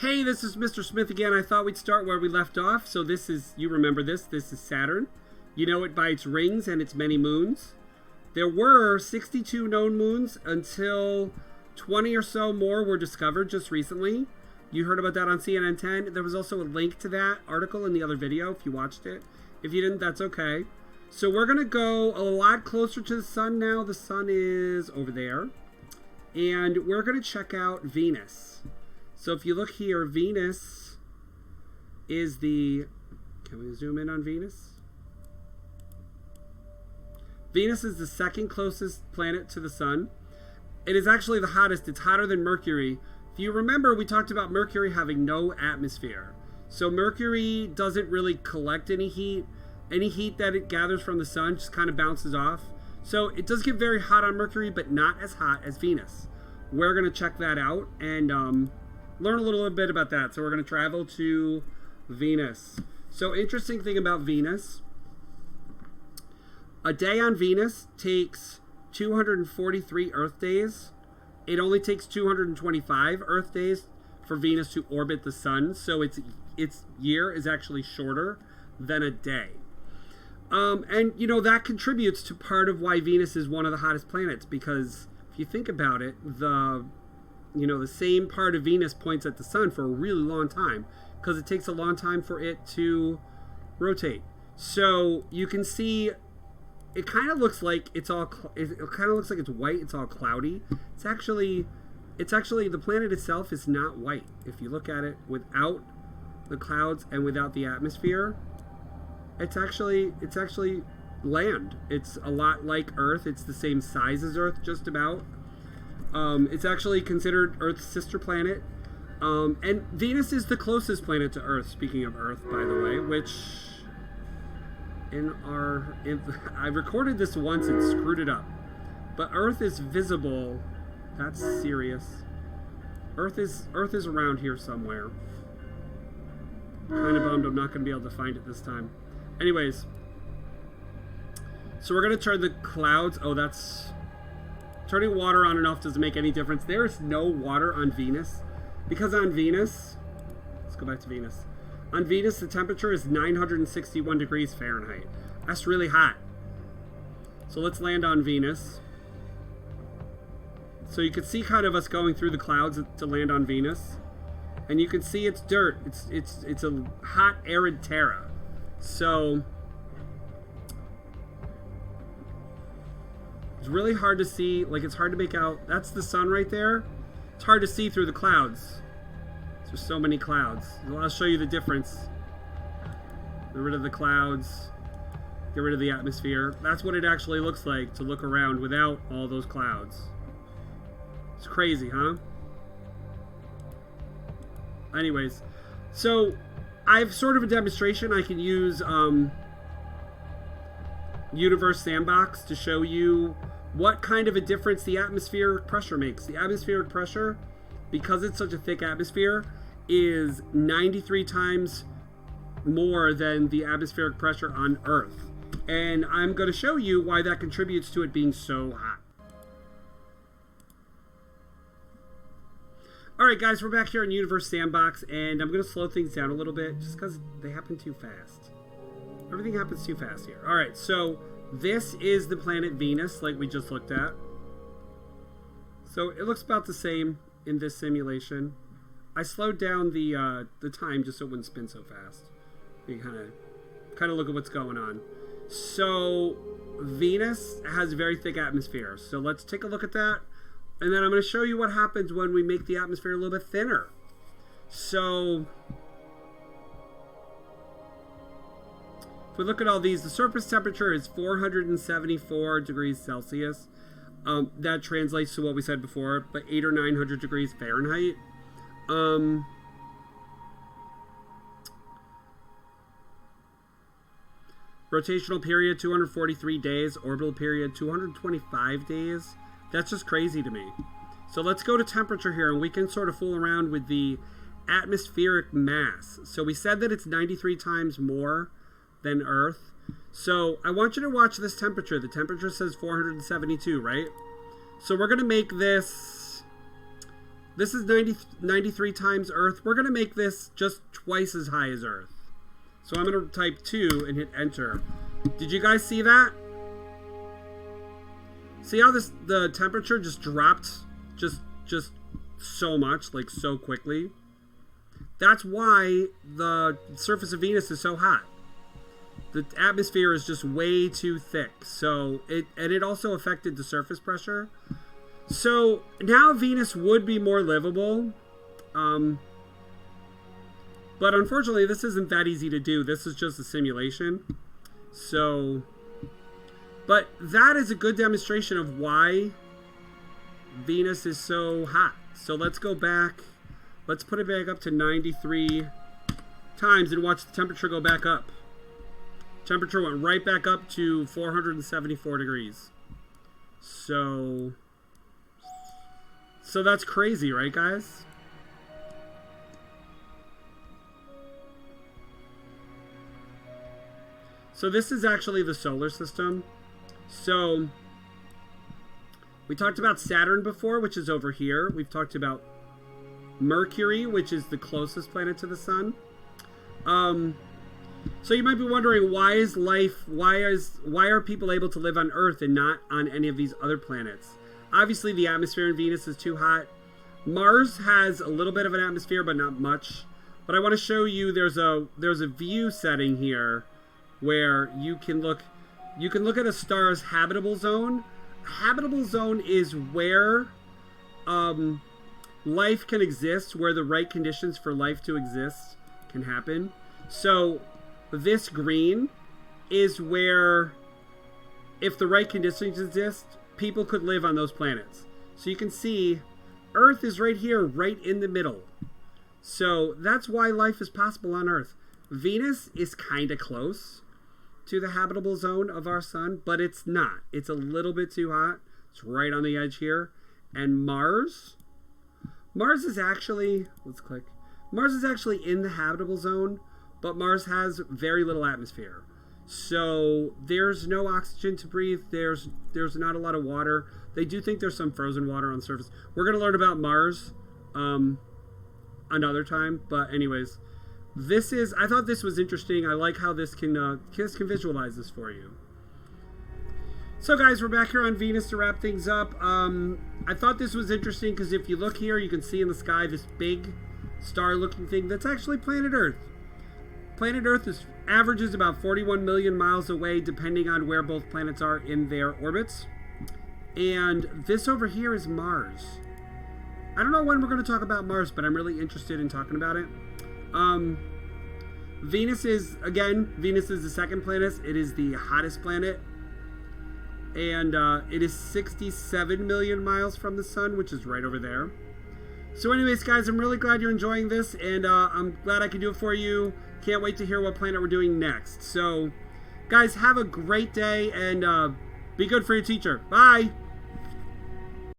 Hey, this is Mr. Smith again. I thought we'd start where we left off. So this is, you remember this is Saturn. You know it by its rings and its many moons. There were 62 known moons until 20 or so more were discovered just recently. You heard about that on CNN 10. There was also a link to that article in the other video if you watched it. If you didn't, that's okay. So we're going to go a lot closer to the sun now. The sun is over there. And we're going to check out Venus. So if you look here, Venus is the... Can we zoom in on Venus? Venus is the second closest planet to the sun. It is actually the hottest. It's hotter than Mercury. If you remember, we talked about Mercury having no atmosphere. So Mercury doesn't really collect any heat. Any heat that it gathers from the sun just kind of bounces off. So it does get very hot on Mercury, but not as hot as Venus. We're going to check that out and learn a little bit about that. So we're going to travel to Venus. So interesting thing about Venus. A day on Venus takes 243 Earth days. It only takes 225 Earth days for Venus to orbit the sun. So its year is actually shorter than a day. And, you know, that contributes to part of why Venus is one of the hottest planets. Because if you think about it, the same part of Venus points at the sun for a really long time. Because it takes a long time for it to rotate. So you can see... It kind of looks like it's all. It kind of looks like it's white. It's all cloudy. It's actually the planet itself is not white. If you look at it without the clouds and without the atmosphere, it's actually land. It's a lot like Earth. It's the same size as Earth, just about. It's actually considered Earth's sister planet, and Venus is the closest planet to Earth. Speaking of Earth, by the way, which. I recorded this once and screwed it up. But Earth is visible. That's serious. Earth is around here somewhere. Kind of bummed I'm not going to be able to find it this time. Anyways. So we're going to turn the clouds. Oh, that's... Turning water on and off doesn't make any difference. There is no water on Venus. Because on Venus... Let's go back to Venus. On Venus, the temperature is 961 degrees Fahrenheit. That's really hot. So let's land on Venus. So you can see kind of us going through the clouds to land on Venus. And you can see it's dirt. It's a hot, arid terra. So it's really hard to see. Like, it's hard to make out. That's the sun right there. It's hard to see through the clouds. There's so many clouds. I'll show you the difference. Get rid of the clouds. Get rid of the atmosphere. That's what it actually looks like to look around without all those clouds. It's crazy, huh? Anyways, so I have sort of a demonstration. I can use Universe Sandbox to show you what kind of a difference the atmospheric pressure makes. The atmospheric pressure, because it's such a thick atmosphere, is 93 times more than the atmospheric pressure on Earth. And I'm going to show you why that contributes to it being so hot. Alright guys, we're back here in Universe Sandbox, and I'm going to slow things down a little bit just because they happen too fast. Everything happens too fast here. Alright, so this is the planet Venus, like we just looked at. So it looks about the same in this simulation. I slowed down the time just so it wouldn't spin so fast. You kind of look at what's going on. So Venus has a very thick atmosphere. So let's take a look at that, and then I'm going to show you what happens when we make the atmosphere a little bit thinner. So if we look at all these, the surface temperature is 474 degrees Celsius. That translates to what we said before, but 800 or 900 degrees Fahrenheit. Rotational period 243 days, orbital period 225 days. That's just crazy to me. So let's go to temperature here, and we can sort of fool around with the atmospheric mass. So we said that it's 93 times more than Earth. So I want you to watch this temperature. The temperature says 472, right? So we're going to make this This is 93 times Earth. We're going to make this just twice as high as Earth. So I'm going to type 2 and hit enter. Did you guys see that? See how the temperature just dropped just so much, like so quickly? That's why the surface of Venus is so hot. The atmosphere is just way too thick. So it also affected the surface pressure. So now Venus would be more livable. But unfortunately, this isn't that easy to do. This is just a simulation. So, but that is a good demonstration of why Venus is so hot. So let's go back. Let's put it back up to 93 times and watch the temperature go back up. Temperature went right back up to 474 degrees. So that's crazy, right, guys? So this is actually the solar system. So we talked about Saturn before, which is over here. We've talked about Mercury, which is the closest planet to the sun. So you might be wondering, why are people able to live on Earth and not on any of these other planets? Obviously, the atmosphere in Venus is too hot. Mars has a little bit of an atmosphere, but not much. But I want to show you there's a view setting here where you can look at a star's habitable zone. Habitable zone is where life can exist, where the right conditions for life to exist can happen. So this green is where, if the right conditions exist, people could live on those planets. So you can see Earth is right here, right in the middle. So that's why life is possible on Earth. Venus is kind of close to the habitable zone of our sun, but it's not. It's a little bit too hot. It's right on the edge here. And Mars is actually, Mars is actually in the habitable zone, but Mars has very little atmosphere. So there's no oxygen to breathe. There's not a lot of water. They do think there's some frozen water on the surface. We're going to learn about Mars another time. But anyways, I thought this was interesting. I like how this can visualize this for you. So guys, we're back here on Venus to wrap things up. I thought this was interesting because if you look here, you can see in the sky this big star-looking thing. That's actually planet Earth. Planet Earth averages about 41 million miles away, depending on where both planets are in their orbits. And this over here is Mars. I don't know when we're going to talk about Mars, but I'm really interested in talking about it. Venus is the second planet. It is the hottest planet. And it is 67 million miles from the sun, which is right over there. So anyways, guys, I'm really glad you're enjoying this, and I'm glad I can do it for you. Can't wait to hear what planet we're doing next. So, guys, have a great day, and be good for your teacher. Bye!